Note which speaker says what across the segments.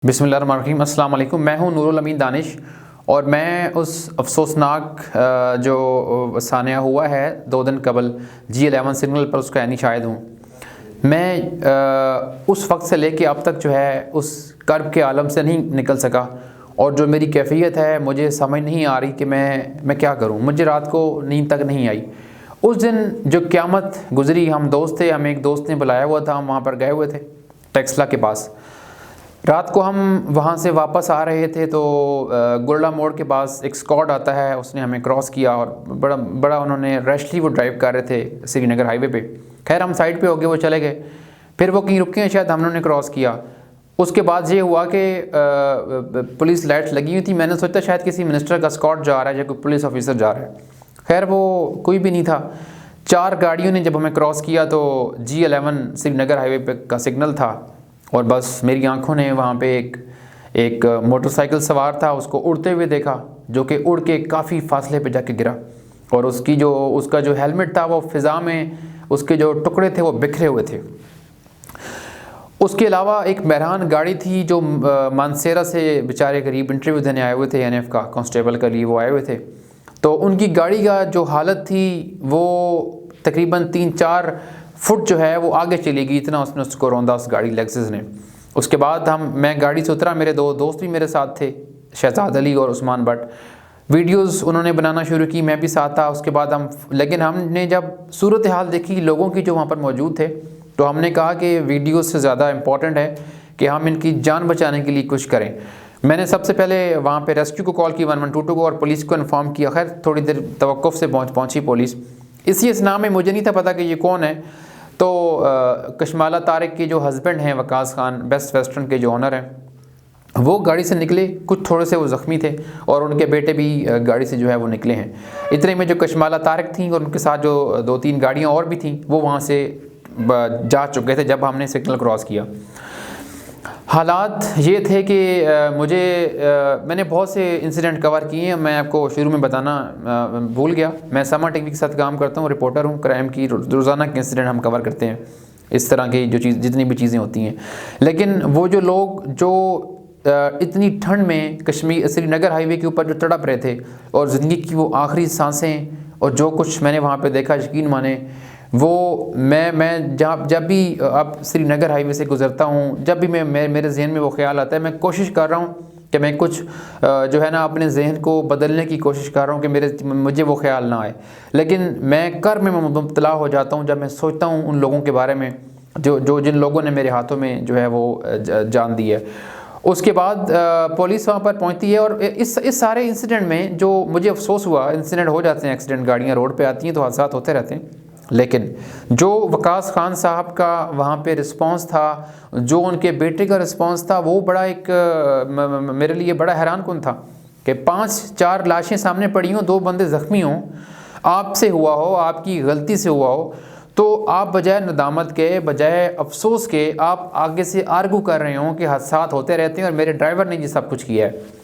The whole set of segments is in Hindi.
Speaker 1: बिस्मिल्लाहिर्रहमानिर्रहीम। अस्सलाम वालेकुम। मैं हूं नूरुल अमीन दानिश और मैं उस अफसोसनाक जो सानिया हुआ है 2 दिन कबल G11 सिग्नल पर उसका यानी शाहिद हूँ। मैं उस वक्त से लेके अब तक जो है उस कर्ब के आलम से नहीं निकल सका और जो मेरी कैफियत है मुझे समझ नहीं आ रही कि मैं क्या करूँ। मुझे रात को नींद तक नहीं आई। उस दिन जो क़यामत गुज़री, हम दोस्त थे, हमें एक दोस्त ने बुलाया हुआ था, हम वहाँ पर गए हुए थे टेक्सला के पास। रात को हम वहाँ से वापस आ रहे थे तो गुरला मोड़ के पास एक स्क्वाड आता है, उसने हमें क्रॉस किया और बड़ा उन्होंने रैशली वो ड्राइव कर रहे थे श्रीनगर हाईवे पे। खैर हम साइड पे हो गए, वो चले गए। फिर वो कहीं रुके हैं शायद, हमने क्रॉस किया। उसके बाद ये हुआ कि पुलिस लाइट्स लगी हुई थी। मैंने सोचा शायद किसी मिनिस्टर का स्क्वाड जा रहा है या कोई पुलिस ऑफिसर जा रहा है। खैर वो कोई भी नहीं था। 4 गाड़ियों ने जब हमें क्रॉस किया तो G11 श्रीनगर हाईवे पे का सिग्नल था और बस मेरी आंखों ने वहाँ पे एक मोटरसाइकिल सवार था, उसको उड़ते हुए देखा, जो कि उड़ के काफ़ी फासले पे जाके गिरा और उसका जो हेलमेट था वो फ़िज़ा में, उसके जो टुकड़े थे वो बिखरे हुए थे। उसके अलावा एक मेहरान गाड़ी थी जो मानसेरा से बेचारे करीब इंटरव्यू देने आए हुए थे, NF का कांस्टेबल के लिए वो आए हुए थे। तो उनकी गाड़ी का जो हालत थी वो तकरीबन 3-4 फुट जो है वो आगे चली गई, इतना उसने उसको रौंदा उस गाड़ी लेक्सस ने। उसके बाद मैं गाड़ी से उतरा, मेरे 2 दोस्त भी मेरे साथ थे, शहजाद अली और उस्मान भट्ट। वीडियोस उन्होंने बनाना शुरू की, मैं भी साथ था। उसके बाद लेकिन हमने जब सूरत हाल देखी लोगों की जो वहाँ पर मौजूद थे, तो हमने कहा कि वीडियो से ज़्यादा इम्पॉर्टेंट है कि हम इनकी जान बचाने के लिए कुछ करें। मैंने सबसे पहले वहाँ पे रेस्क्यू को कॉल की 1122 को और पुलिस को इन्फॉर्म किया। खैर थोड़ी देर तवक्कुफ से पहुँची पुलिस। इसी असना में मुझे नहीं था पता कि ये कौन है। तो कशमाला तारिक के जो हस्बैंड हैं वकास खान, बेस्ट वेस्टर्न के जो ऑनर हैं, वो गाड़ी से निकले। कुछ थोड़े से वो ज़ख्मी थे और उनके बेटे भी गाड़ी से जो है वो निकले हैं। इतने में जो कशमाला तारिक थी और उनके साथ जो 2-3 गाड़ियाँ और भी थीं वो वहाँ से जा चुके थे जब हमने सिग्नल क्रॉस किया। हालात ये थे कि मैंने बहुत से इंसिडेंट कवर किए हैं। मैं आपको शुरू में बताना भूल गया, मैं समा टीवी के साथ काम करता हूँ, रिपोर्टर हूँ। क्राइम की रोज़ाना के इंसिडेंट हम कवर करते हैं, इस तरह की जितनी भी चीज़ें होती हैं। लेकिन वो जो लोग जो इतनी ठंड में श्रीनगर हाईवे के ऊपर जो तड़प रहे थे और ज़िंदगी की वो आखिरी सांसें और जो कुछ मैंने वहाँ पे देखा, यकीन माने वो मैं जब भी अब श्रीनगर हाईवे से गुज़रता हूँ, जब भी मेरे जहन में वो ख्याल आता है, मैं कोशिश कर रहा हूँ कि मैं कुछ जो है ना अपने जहन को बदलने की कोशिश कर रहा हूँ कि मुझे वो ख्याल ना आए। लेकिन मैं कर्ब में मुब्तला हो जाता हूँ जब मैं सोचता हूँ उन लोगों के बारे में जिन लोगों ने मेरे हाथों में जो है वो जान दी है। उसके बाद पुलिस वहाँ पर पहुँचती है और इस सारे इंसिडेंट में जो मुझे अफसोस हुआ, इंसिडेंट हो जाते हैं, एक्सीडेंट, गाड़ियाँ रोड पे आती हैं तो हादसा होते रहते हैं। लेकिन जो वकास खान साहब का वहाँ पे रिस्पांस था, जो उनके बेटे का रिस्पांस था, वो बड़ा मेरे लिए बड़ा हैरानकुन था कि 5-4 लाशें सामने पड़ी हों, 2 बंदे ज़ख्मी हों, आपसे हुआ हो, आपकी गलती से हुआ हो, तो आप बजाय नदामत के, बजाय अफसोस के, आप आगे से आर्गू कर रहे हों कि हादसा होते रहते हैं और मेरे ड्राइवर ने ये सब कुछ किया है।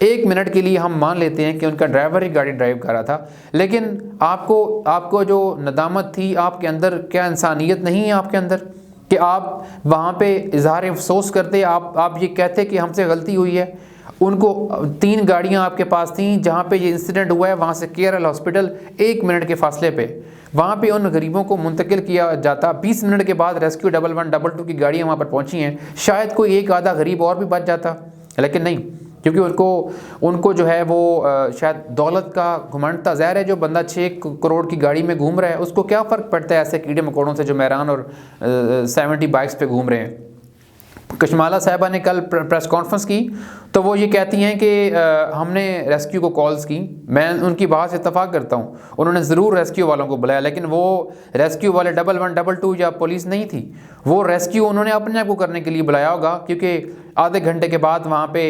Speaker 1: 1 मिनट के लिए हम मान लेते हैं कि उनका ड्राइवर ही गाड़ी ड्राइव कर रहा था, लेकिन आपको जो नदामत थी, आपके अंदर क्या इंसानियत नहीं है आपके अंदर कि आप वहाँ पे इजहार अफसोस करते, आप ये कहते कि हमसे गलती हुई है। उनको 3 गाड़ियाँ आपके पास थीं जहाँ पे ये इंसिडेंट हुआ है, वहाँ से केरल हॉस्पिटल 1 मिनट के फासले पे, वहाँ पे उन गरीबों को मुंतकिल किया जाता। 20 मिनट के बाद रेस्क्यू 1122 की गाड़ियाँ वहाँ पर पहुँची हैं। शायद कोई एक आधा गरीब और भी बच जाता, लेकिन नहीं, क्योंकि उनको जो है वो शायद दौलत का घमंड था। ज़ाहिर है जो बंदा 6 करोड़ की गाड़ी में घूम रहा है उसको क्या फ़र्क पड़ता है ऐसे कीड़े मकोड़ों से जो मेहरान और 70 बाइक्स पे घूम रहे हैं। कशमाला साहिबा ने कल प्रेस कॉन्फ्रेंस की तो वो ये कहती हैं कि हमने रेस्क्यू को कॉल्स की। मैं उनकी बात से इत्तफाक करता हूँ, उन्होंने ज़रूर रेस्क्यू वालों को बुलाया, लेकिन वो रेस्क्यू वाले 1122 या पुलिस नहीं थी, वो रेस्क्यू उन्होंने अपने आप को करने के लिए बुलाया होगा। क्योंकि आधे घंटे के बाद वहाँ पे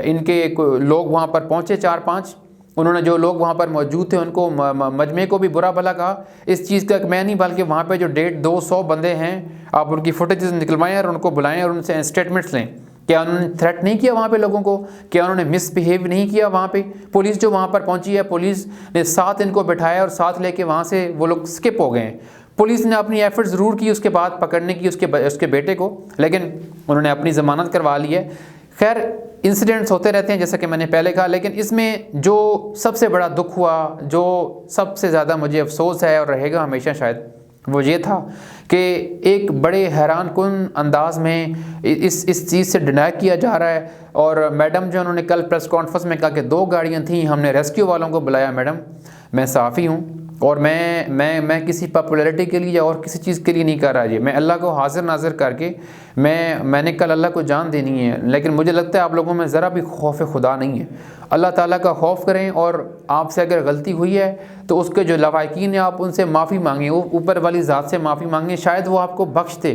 Speaker 1: इनके लोग वहाँ पर पहुँचे 4-5, उन्होंने जो लोग वहाँ पर मौजूद थे उनको मजमे को भी बुरा भला कहा। इस चीज़ का मैं नहीं, बल्कि वहाँ पे जो 150-200 बंदे हैं, आप उनकी फुटेजेस निकलवाएं और उनको बुलाएं और उनसे स्टेटमेंट्स लें। क्या उन्होंने थ्रेट नहीं किया वहाँ पे लोगों को? क्या उन्होंने मिसबिहेव नहीं किया वहाँ पे? पुलिस जो वहाँ पर पहुँची है, पुलिस ने साथ इनको बैठाया और साथ लेके वहाँ से वो लोग स्किप हो गए हैं। पुलिस ने अपनी एफर्ट ज़रूर की उसके बाद पकड़ने की उसके बेटे को, लेकिन उन्होंने अपनी ज़मानत करवा ली है। खैर इंसिडेंट्स होते रहते हैं जैसा कि मैंने पहले कहा, लेकिन इसमें जो सबसे बड़ा दुख हुआ, जो सबसे ज़्यादा मुझे अफसोस है और रहेगा हमेशा शायद, वो ये था कि एक बड़े हैरान कुन अंदाज में इस चीज़ से डिनाई किया जा रहा है। और मैडम जो उन्होंने कल प्रेस कॉन्फ्रेंस में कहा कि 2 गाड़ियाँ थीं, हमने रेस्क्यू वालों को बुलाया। मैडम, मैं सहाफ़ी हूँ और मैं किसी पॉपुलैरिटी के लिए या और किसी चीज़ के लिए नहीं कर रहा जी। मैं अल्लाह को हाजिर नाजिर करके मैंने कल अल्लाह को जान देनी है, लेकिन मुझे लगता है आप लोगों में ज़रा भी खौफ खुदा नहीं है। अल्लाह ताला का खौफ करें और आपसे अगर गलती हुई है तो उसके जो लवाकिन हैं आप उनसे माफ़ी मांगें, ऊपर वाली ज़ात से माफ़ी मांगें, शायद वो आपको बख्श दे।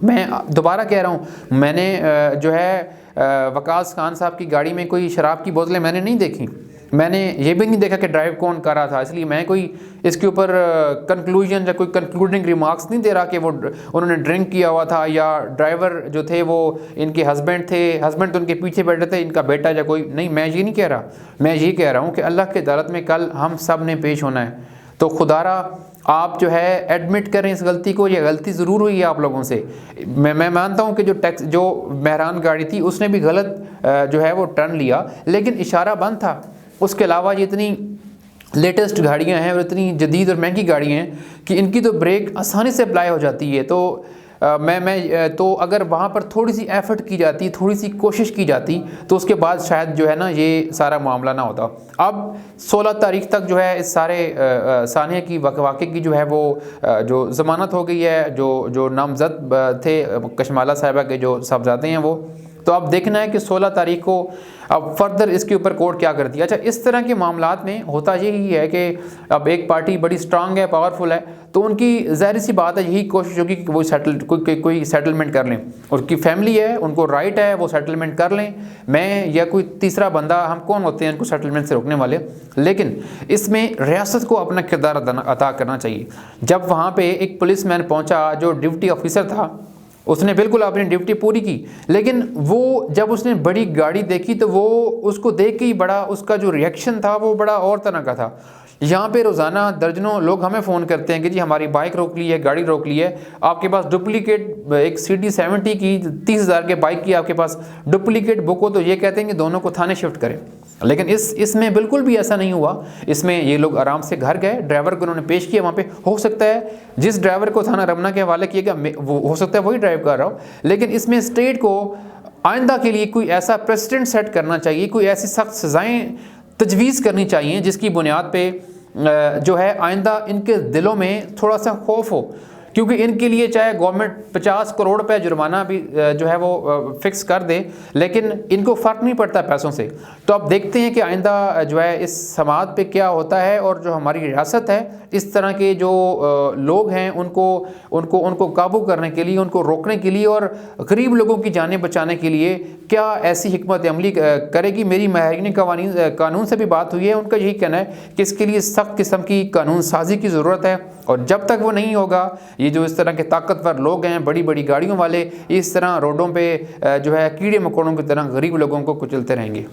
Speaker 1: मैं दोबारा कह रहा हूँ, मैंने जो है वकास खान साहब की गाड़ी में कोई शराब की बोतलें मैंने नहीं देखी, मैंने ये भी नहीं देखा कि ड्राइव कौन कर रहा था, इसलिए मैं कोई इसके ऊपर कंक्लूजन या कोई कंक्लूडिंग रिमार्क्स नहीं दे रहा कि वो उन्होंने ड्रिंक किया हुआ था या ड्राइवर जो थे वो इनके हस्बैंड थे, हस्बैंड तो उनके पीछे बैठे थे, इनका बेटा या कोई नहीं। मैं ये नहीं कह रहा, मैं ये कह रहा हूँ कि अल्लाह की अदालत में कल हम सब ने पेश होना है, तो खुदारा आप जो है एडमिट करें इस गलती को। ये गलती ज़रूर हुई है आप लोगों से। मैं मानता हूँ कि जो मेहरान गाड़ी थी उसने भी गलत जो है वो टर्न लिया, लेकिन इशारा बंद था। उसके अलावा ये इतनी लेटेस्ट गाड़ियाँ हैं और इतनी जदीद और महंगी गाड़ियाँ हैं कि इनकी तो ब्रेक आसानी से अप्लाई हो जाती है। तो तो अगर वहाँ पर थोड़ी सी एफ़र्ट की जाती, थोड़ी सी कोशिश की जाती, तो उसके बाद शायद जो है ना ये सारा मामला ना होता। अब 16 तारीख तक जो है इस सारे सानिया की वाक़े की जो है वो जो ज़मानत हो गई है, जो नामज़द थे कशमाला साहिबा के जो साहबजादे हैं वो, तो अब देखना है कि 16 तारीख को अब फर्दर इसके ऊपर कोर्ट क्या करती है। अच्छा, इस तरह के मामलात में होता यही है कि अब एक पार्टी बड़ी स्ट्रांग है, पावरफुल है, तो उनकी ज़ाहिर सी बात है यही कोशिश होगी कि वो कोई सेटलमेंट कर लें। उनकी फैमिली है, उनको राइट है वो सेटलमेंट कर लें। मैं या कोई तीसरा बंदा, हम कौन होते हैं उनको सेटलमेंट से रोकने वाले। लेकिन इसमें रियासत को अपना किरदार अदा करना चाहिए। जब वहाँ पर एक पुलिसमैन पहुँचा जो ड्यूटी ऑफिसर था, उसने बिल्कुल अपनी ड्यूटी पूरी की, लेकिन वो जब उसने बड़ी गाड़ी देखी तो वो उसको देख के ही बड़ा, उसका जो रिएक्शन था वो बड़ा और तरह का था। यहाँ पे रोज़ाना दर्जनों लोग हमें फ़ोन करते हैं कि जी हमारी बाइक रोक ली है, गाड़ी रोक ली है, आपके पास डुप्लीकेट एक CD70 की 30,000 के बाइक की आपके पास डुप्लीकेट बुक हो, तो ये कहते हैं कि दोनों को थाने शिफ्ट करें। लेकिन इसमें बिल्कुल भी ऐसा नहीं हुआ। इसमें ये लोग आराम से घर गए, ड्राइवर को उन्होंने पेश किया वहाँ पे। हो सकता है जिस ड्राइवर को थाना रमना के हवाले किएगा वो हो सकता है वही ड्राइव कर रहा हो, लेकिन इसमें स्टेट को आइंदा के लिए कोई ऐसा प्रेसिडेंट सेट करना चाहिए, कोई ऐसी सख्त सज़ाएँ तजवीज़ करनी चाहिए जिसकी बुनियाद पे जो है आइंदा इनके दिलों में थोड़ा सा खौफ हो। क्योंकि इनके लिए चाहे गवर्नमेंट 50 करोड़ रुपए जुर्माना भी जो है वो फिक्स कर दे, लेकिन इनको फ़र्क नहीं पड़ता पैसों से। तो अब देखते हैं कि आइंदा जो है इस समाज पे क्या होता है, और जो हमारी रियासत है इस तरह के जो लोग हैं उनको काबू करने के लिए, उनको रोकने के लिए और गरीब लोगों की जानें बचाने के लिए क्या ऐसी हिकमत अमली करेगी। मेरी माहिरीन कानून से भी बात हुई है, उनका यही कहना है कि इसके लिए सख्त किस्म की कानून साजी की ज़रूरत है, और जब तक वो नहीं होगा ये जो इस तरह के ताकतवर लोग हैं, बड़ी बड़ी गाड़ियों वाले, इस तरह रोडों पे जो है कीड़े मकोड़ों की तरह गरीब लोगों को कुचलते रहेंगे।